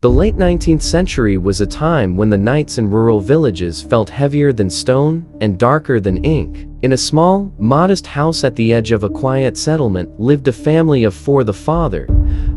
The late 19th century was a time when the nights in rural villages felt heavier than stone and darker than ink. In a small, modest house at the edge of a quiet settlement lived a family of four: the father,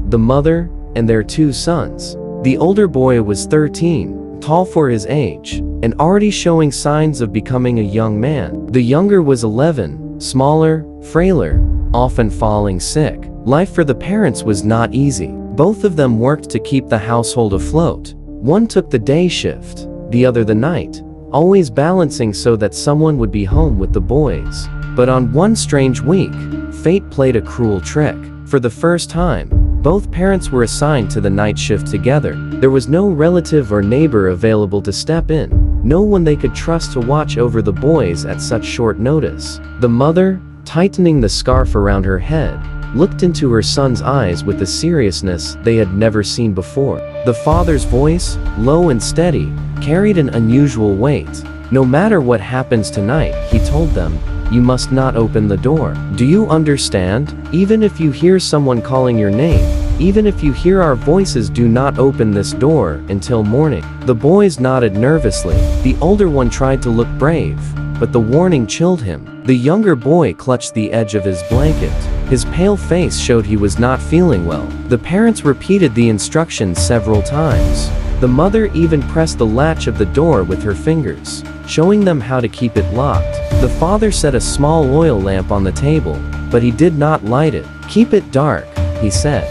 the mother, and their two sons. The older boy was 13, tall for his age, and already showing signs of becoming a young man. The younger was 11, smaller, frailer, often falling sick. Life for the parents was not easy. Both of them worked to keep the household afloat. One took the day shift, the other the night, always balancing so that someone would be home with the boys. But on one strange week, fate played a cruel trick. For the first time, both parents were assigned to the night shift together. There was no relative or neighbor available to step in, no one they could trust to watch over the boys at such short notice. The mother, tightening the scarf around her head, looked into her son's eyes with a seriousness they had never seen before. The father's voice, low and steady, carried an unusual weight. "No matter what happens tonight," he told them, "you must not open the door. Do you understand? Even if you hear someone calling your name, even if you hear our voices, do not open this door until morning." The boys nodded nervously. The older one tried to look brave, but the warning chilled him. The younger boy clutched the edge of his blanket. His pale face showed he was not feeling well. The parents repeated the instructions several times. The mother even pressed the latch of the door with her fingers, showing them how to keep it locked. The father set a small oil lamp on the table, but he did not light it. "Keep it dark," he said,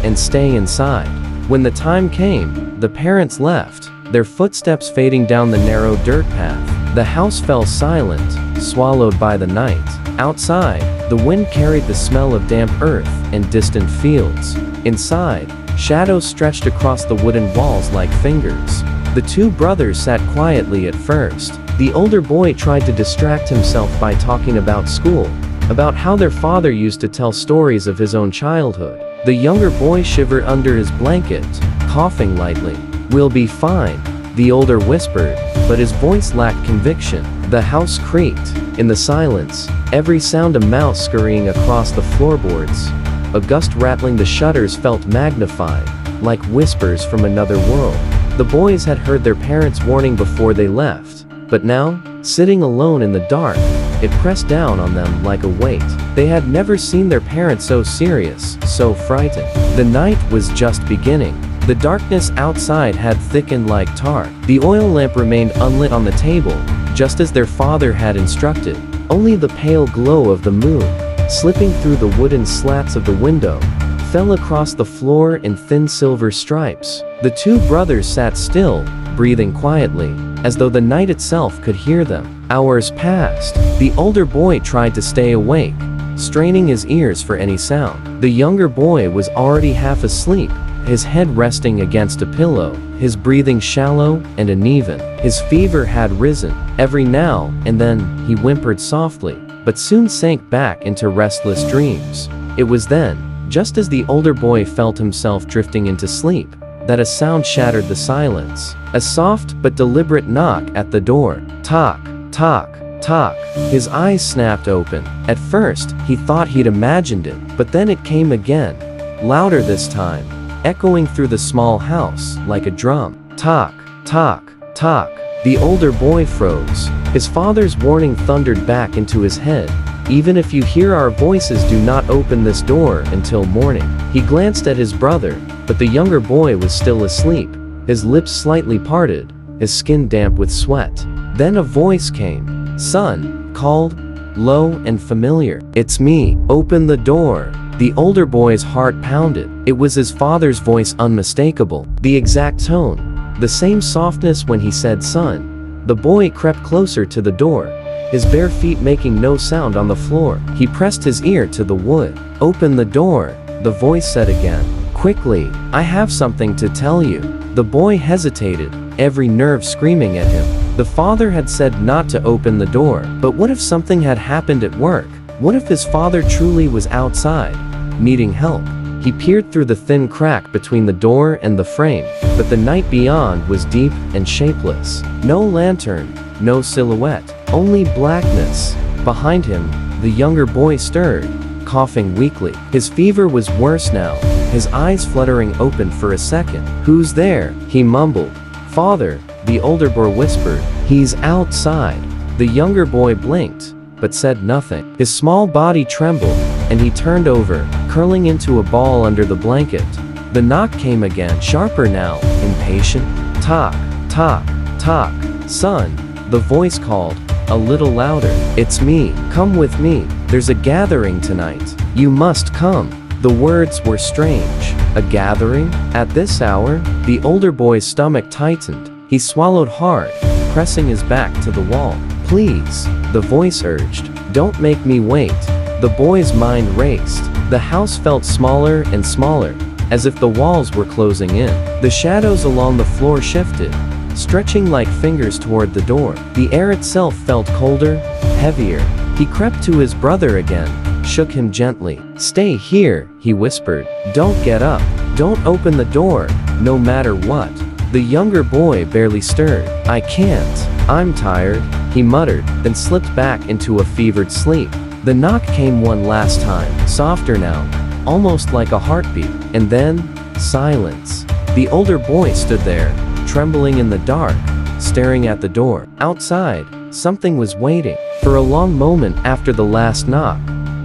"and stay inside." When the time came, the parents left, their footsteps fading down the narrow dirt path. The house fell silent, swallowed by the night. Outside, the wind carried the smell of damp earth and distant fields. Inside, shadows stretched across the wooden walls like fingers. The two brothers sat quietly at first. The older boy tried to distract himself by talking about school, about how their father used to tell stories of his own childhood. The younger boy shivered under his blanket, coughing lightly. "We'll be fine," the older whispered, but his voice lacked conviction. The house creaked. In the silence, every sound: a mouse scurrying across the floorboards, a gust rattling the shutters, felt magnified, like whispers from another world. The boys had heard their parents' warning before they left, but now, sitting alone in the dark, it pressed down on them like a weight. They had never seen their parents so serious, so frightened. The night was just beginning. The darkness outside had thickened like tar. The oil lamp remained unlit on the table, just as their father had instructed. Only the pale glow of the moon, slipping through the wooden slats of the window, fell across the floor in thin silver stripes. The two brothers sat still, breathing quietly, as though the night itself could hear them. Hours passed. The older boy tried to stay awake, straining his ears for any sound. The younger boy was already half asleep, his head resting against a pillow, his breathing shallow and uneven. His fever had risen. Every now and then, he whimpered softly, but soon sank back into restless dreams. It was then, just as the older boy felt himself drifting into sleep, that a sound shattered the silence. A soft but deliberate knock at the door. Tock, tock, tock. His eyes snapped open. At first, he thought he'd imagined it, but then it came again, louder this time, echoing through the small house like a drum. Tock, tock, tock. The older boy froze. His father's warning thundered back into his head. "Even if you hear our voices, do not open this door until morning." He glanced at his brother, but the younger boy was still asleep, his lips slightly parted, his skin damp with sweat. Then a voice came. "Son," called, low and familiar. "It's me. Open the door." The older boy's heart pounded. It was his father's voice, unmistakable. The exact tone, the same softness when he said son. The boy crept closer to the door, his bare feet making no sound on the floor. He pressed his ear to the wood. "Open the door," the voice said again. "Quickly, I have something to tell you." The boy hesitated, every nerve screaming at him. The father had said not to open the door, but what if something had happened at work? What if his father truly was outside, needing help? He peered through the thin crack between the door and the frame, but the night beyond was deep and shapeless. No lantern, no silhouette, only blackness. Behind him, the younger boy stirred, coughing weakly. His fever was worse now, his eyes fluttering open for a second. "Who's there?" he mumbled. "Father," the older boy whispered. "He's outside." The younger boy blinked, but said nothing. His small body trembled, and he turned over, curling into a ball under the blanket. The knock came again, sharper now, impatient. "Tock, tock, tock, son," the voice called, a little louder. "It's me. Come with me. There's a gathering tonight. You must come." The words were strange. A gathering? At this hour? The older boy's stomach tightened. He swallowed hard, pressing his back to the wall. "Please," the voice urged. "Don't make me wait." The boy's mind raced. The house felt smaller and smaller, as if the walls were closing in. The shadows along the floor shifted, stretching like fingers toward the door. The air itself felt colder, heavier. He crept to his brother again, shook him gently. "Stay here," he whispered. "Don't get up. Don't open the door, no matter what." The younger boy barely stirred. "I can't. I'm tired," he muttered, then slipped back into a fevered sleep. The knock came one last time, softer now, almost like a heartbeat, and then, silence. The older boy stood there, trembling in the dark, staring at the door. Outside, something was waiting. For a long moment after the last knock,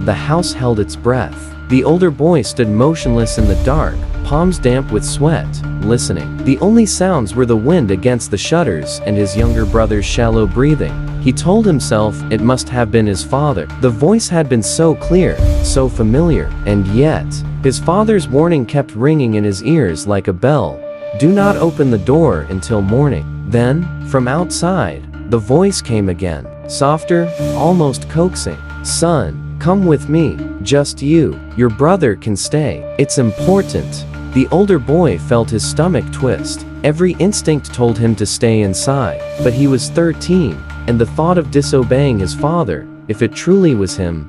the house held its breath. The older boy stood motionless in the dark, palms damp with sweat, listening. The only sounds were the wind against the shutters and his younger brother's shallow breathing. He told himself it must have been his father. The voice had been so clear, so familiar, and yet, his father's warning kept ringing in his ears like a bell. "Do not open the door until morning." Then, from outside, the voice came again, softer, almost coaxing. "Son, come with me. Just you. Your brother can stay. It's important." The older boy felt his stomach twist. Every instinct told him to stay inside, but he was 13, and the thought of disobeying his father, if it truly was him,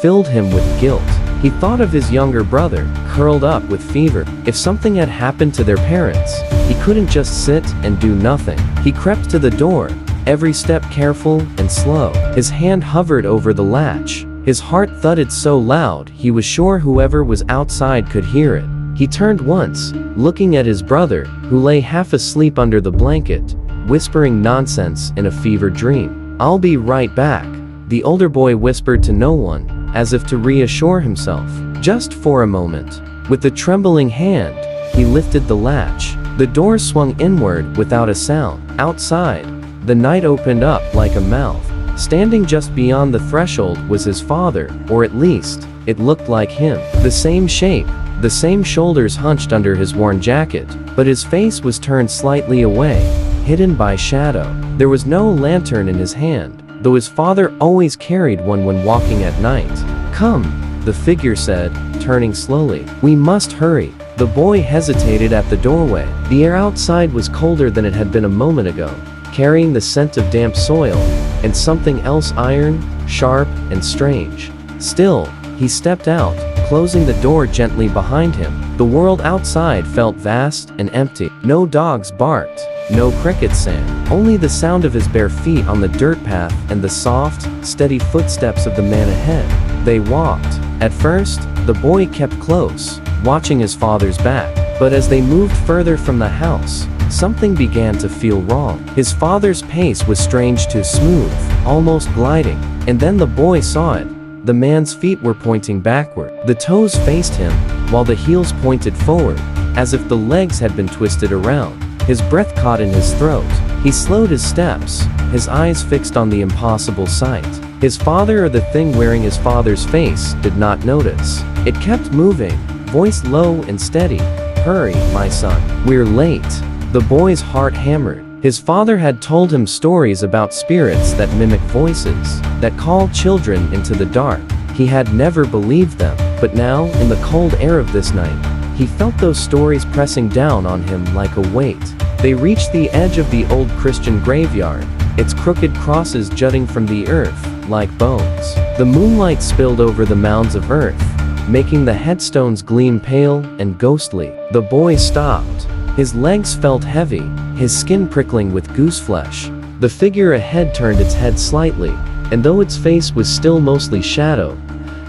filled him with guilt. He thought of his younger brother, curled up with fever. If something had happened to their parents, he couldn't just sit and do nothing. He crept to the door, every step careful and slow. His hand hovered over the latch. His heart thudded so loud he was sure whoever was outside could hear it. He turned once, looking at his brother, who lay half asleep under the blanket, whispering nonsense in a fevered dream. "I'll be right back," the older boy whispered to no one, as if to reassure himself. Just for a moment. With a trembling hand, he lifted the latch. The door swung inward without a sound. Outside, the night opened up like a mouth. Standing just beyond the threshold was his father, or at least, it looked like him. The same shape, the same shoulders hunched under his worn jacket, but his face was turned slightly away, hidden by shadow. There was no lantern in his hand, though his father always carried one when walking at night. "Come," the figure said, turning slowly. "We must hurry." The boy hesitated at the doorway. The air outside was colder than it had been a moment ago, carrying the scent of damp soil, and something else iron, sharp, and strange. Still, he stepped out, closing the door gently behind him. The world outside felt vast and empty. No dogs barked, no crickets sang, only the sound of his bare feet on the dirt path and the soft, steady footsteps of the man ahead. They walked. At first, the boy kept close, watching his father's back, but as they moved further from the house, something began to feel wrong. His father's pace was strange too smooth, almost gliding, and then the boy saw it. The man's feet were pointing backward. The toes faced him, while the heels pointed forward, as if the legs had been twisted around. His breath caught in his throat. He slowed his steps, his eyes fixed on the impossible sight. His father, or the thing wearing his father's face, did not notice. It kept moving, voice low and steady. "Hurry, my son. We're late." The boy's heart hammered. His father had told him stories about spirits that mimic voices, that call children into the dark. He had never believed them, but now, in the cold air of this night, he felt those stories pressing down on him like a weight. They reached the edge of the old Christian graveyard, its crooked crosses jutting from the earth, like bones. The moonlight spilled over the mounds of earth, making the headstones gleam pale and ghostly. The boy stopped. His legs felt heavy, his skin prickling with gooseflesh. The figure ahead turned its head slightly, and though its face was still mostly shadow,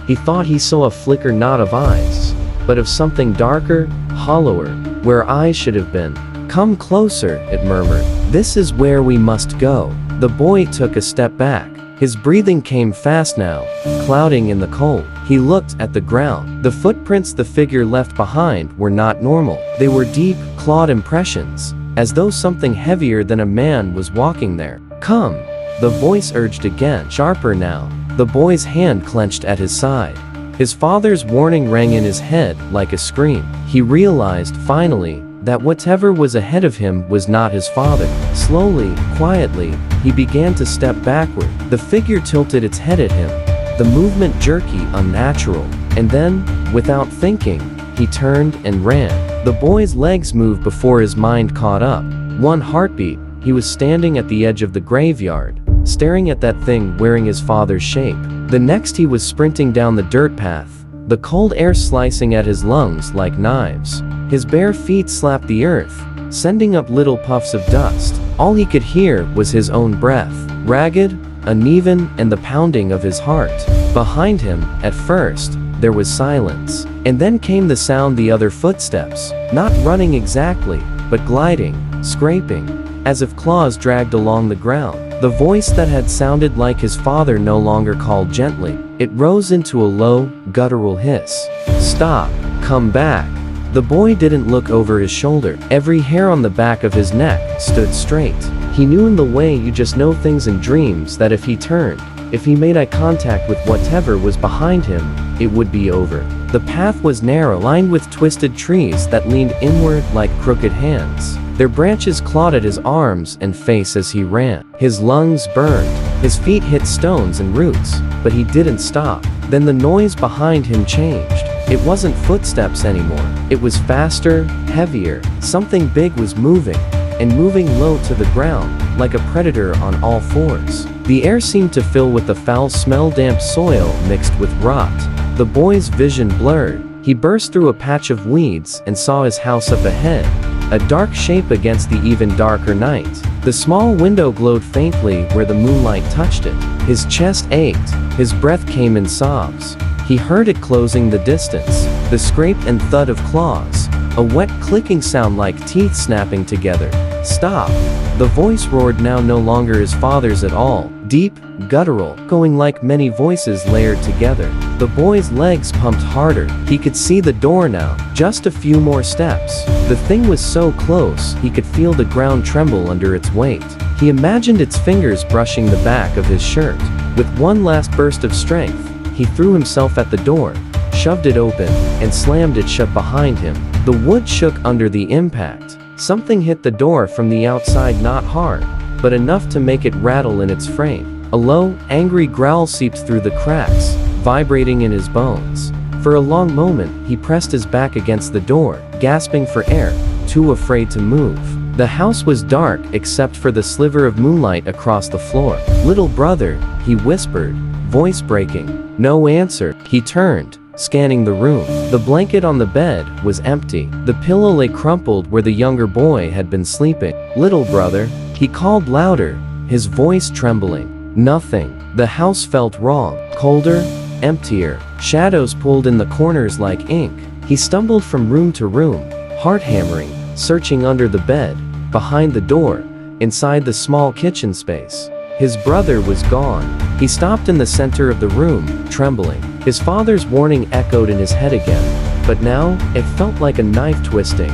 he thought he saw a flicker knot of eyes. but of something darker, hollower, where eyes should have been. "Come closer," it murmured. "This is where we must go." The boy took a step back. His breathing came fast now, clouding in the cold. He looked at the ground. The footprints the figure left behind were not normal. They were deep, clawed impressions, as though something heavier than a man was walking there. "Come," the voice urged again, sharper now. The boy's hand clenched at his side. His father's warning rang in his head like a scream. He realized, finally, that whatever was ahead of him was not his father. Slowly, quietly, he began to step backward. The figure tilted its head at him, the movement jerky, unnatural. And then, without thinking, he turned and ran. The boy's legs moved before his mind caught up. One heartbeat, he was standing at the edge of the graveyard, staring at that thing wearing his father's shape. The next he was sprinting down the dirt path, the cold air slicing at his lungs like knives. His bare feet slapped the earth, sending up little puffs of dust. All he could hear was his own breath, ragged, uneven, and the pounding of his heart. Behind him, at first, there was silence. And then came the sound, the other footsteps, not running exactly, but gliding, scraping, as if claws dragged along the ground. The voice that had sounded like his father no longer called gently. It rose into a low, guttural hiss. "Stop. Come back." The boy didn't look over his shoulder. Every hair on the back of his neck stood straight. He knew in the way you just know things in dreams that if he turned, if he made eye contact with whatever was behind him, it would be over. The path was narrow, lined with twisted trees that leaned inward like crooked hands. Their branches clawed at his arms and face as he ran. His lungs burned. His feet hit stones and roots, but he didn't stop. Then the noise behind him changed. It wasn't footsteps anymore. It was faster, heavier. Something big was moving, and moving low to the ground, like a predator on all fours. The air seemed to fill with the foul smell, damp soil mixed with rot. The boy's vision blurred. He burst through a patch of weeds and saw his house up ahead, a dark shape against the even darker night. The small window glowed faintly where the moonlight touched it. His chest ached. His breath came in sobs. He heard it closing the distance, the scrape and thud of claws, a wet clicking sound like teeth snapping together. "Stop!" The voice roared, now no longer his father's at all. Deep, guttural, going like many voices layered together. The boy's legs pumped harder. He could see the door now, just a few more steps. The thing was so close, he could feel the ground tremble under its weight. He imagined its fingers brushing the back of his shirt. With one last burst of strength, he threw himself at the door, shoved it open, and slammed it shut behind him. The wood shook under the impact. Something hit the door from the outside, not hard, but enough to make it rattle in its frame. A low, angry growl seeped through the cracks, vibrating in his bones. For a long moment, he pressed his back against the door, gasping for air, too afraid to move. The house was dark except for the sliver of moonlight across the floor. "Little brother," he whispered, voice breaking. No answer. He turned, scanning the room. The blanket on the bed was empty. The pillow lay crumpled where the younger boy had been sleeping. "Little brother," he called louder, his voice trembling. Nothing. The house felt wrong. Colder, emptier. Shadows pulled in the corners like ink. He stumbled from room to room, heart hammering, searching under the bed, behind the door, inside the small kitchen space. His brother was gone. He stopped in the center of the room, trembling. His father's warning echoed in his head again, but now, it felt like a knife twisting.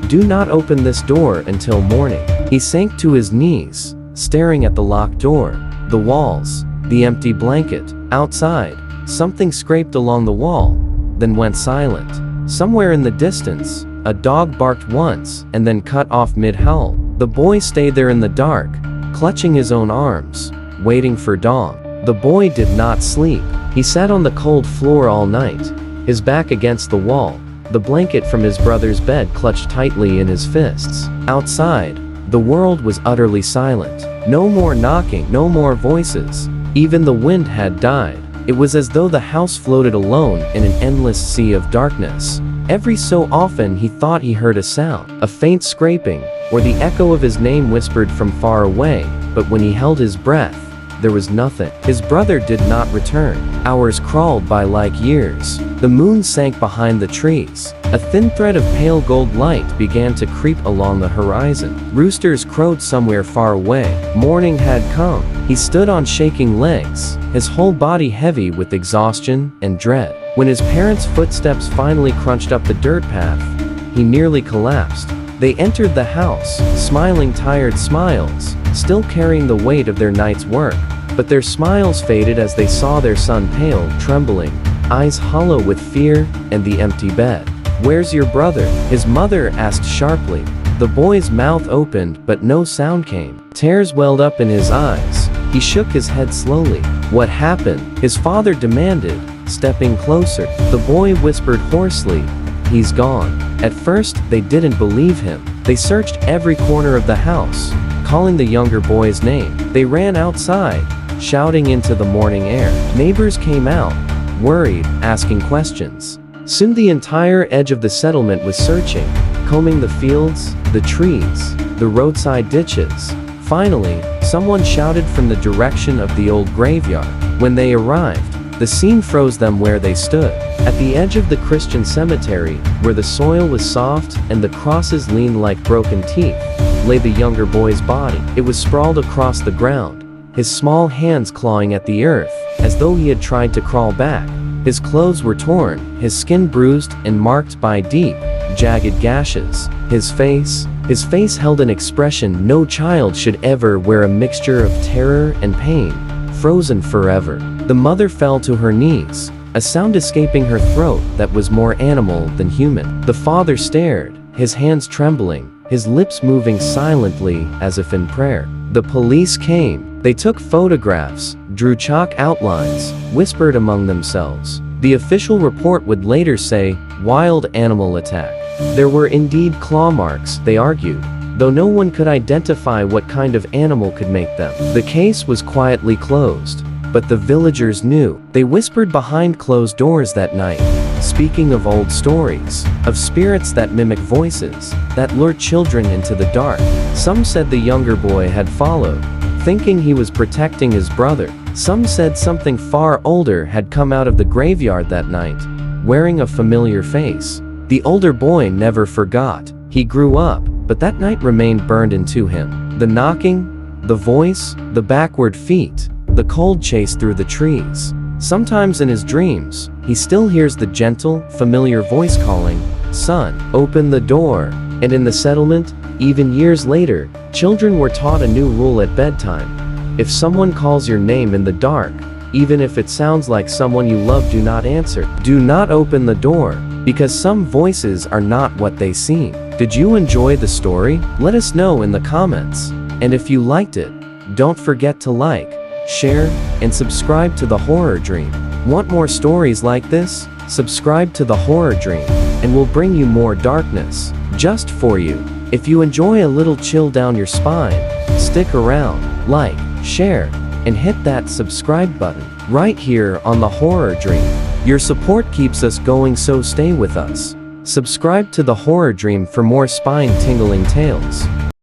"Do not open this door until morning." He sank to his knees, staring at the locked door, the walls, the empty blanket. Outside, something scraped along the wall, then went silent. Somewhere in the distance, a dog barked once, and then cut off mid-howl. The boy stayed there in the dark, clutching his own arms, waiting for dawn. The boy did not sleep. He sat on the cold floor all night, his back against the wall, the blanket from his brother's bed clutched tightly in his fists. Outside, the world was utterly silent. No more knocking, no more voices. Even the wind had died. It was as though the house floated alone in an endless sea of darkness. Every so often he thought he heard a sound, a faint scraping, or the echo of his name whispered from far away, but when he held his breath, there was nothing. His brother did not return. Hours crawled by like years. The moon sank behind the trees. A thin thread of pale gold light began to creep along the horizon. Roosters crowed somewhere far away. Morning had come. He stood on shaking legs, his whole body heavy with exhaustion and dread. When his parents' footsteps finally crunched up the dirt path, he nearly collapsed. They entered the house, smiling tired smiles, still carrying the weight of their night's work. But their smiles faded as they saw their son pale, trembling, eyes hollow with fear, and the empty bed. "Where's your brother?" his mother asked sharply. The boy's mouth opened, but no sound came. Tears welled up in his eyes. He shook his head slowly. "What happened?" his father demanded, stepping closer. The boy whispered hoarsely, "He's gone." At first, they didn't believe him. They searched every corner of the house, calling the younger boy's name. They ran outside, shouting into the morning air. Neighbors came out, worried, asking questions. Soon the entire edge of the settlement was searching, combing the fields, the trees, the roadside ditches. Finally, someone shouted from the direction of the old graveyard. When they arrived, the scene froze them where they stood. At the edge of the Christian cemetery, where the soil was soft and the crosses leaned like broken teeth, lay the younger boy's body. It was sprawled across the ground, his small hands clawing at the earth, as though he had tried to crawl back. His clothes were torn, his skin bruised and marked by deep, jagged gashes. His face held an expression no child should ever wear, a mixture of terror and pain, frozen forever. The mother fell to her knees, a sound escaping her throat that was more animal than human. The father stared, his hands trembling, his lips moving silently as if in prayer. The police came. They took photographs, drew chalk outlines, whispered among themselves. The official report would later say, "Wild animal attack." There were indeed claw marks, they argued, though no one could identify what kind of animal could make them. The case was quietly closed, but the villagers knew. They whispered behind closed doors that night, speaking of old stories, of spirits that mimic voices, that lure children into the dark. Some said the younger boy had followed, thinking he was protecting his brother. Some said something far older had come out of the graveyard that night, wearing a familiar face. The older boy never forgot. He grew up, but that night remained burned into him. The knocking, the voice, the backward feet, the cold chase through the trees. Sometimes in his dreams, he still hears the gentle, familiar voice calling, "Son, open the door." And in the settlement, even years later, children were taught a new rule at bedtime. If someone calls your name in the dark, even if it sounds like someone you love, do not answer. Do not open the door, because some voices are not what they seem. Did you enjoy the story? Let us know in the comments. And if you liked it, don't forget to like, share, and subscribe to The Horror Dream. Want more stories like this? Subscribe to The Horror Dream, and we'll bring you more darkness, just for you. If you enjoy a little chill down your spine, stick around, like, share, and hit that subscribe button, right here on The Horror Dream. Your support keeps us going, so stay with us. Subscribe to The Horror Dream for more spine-tingling tales.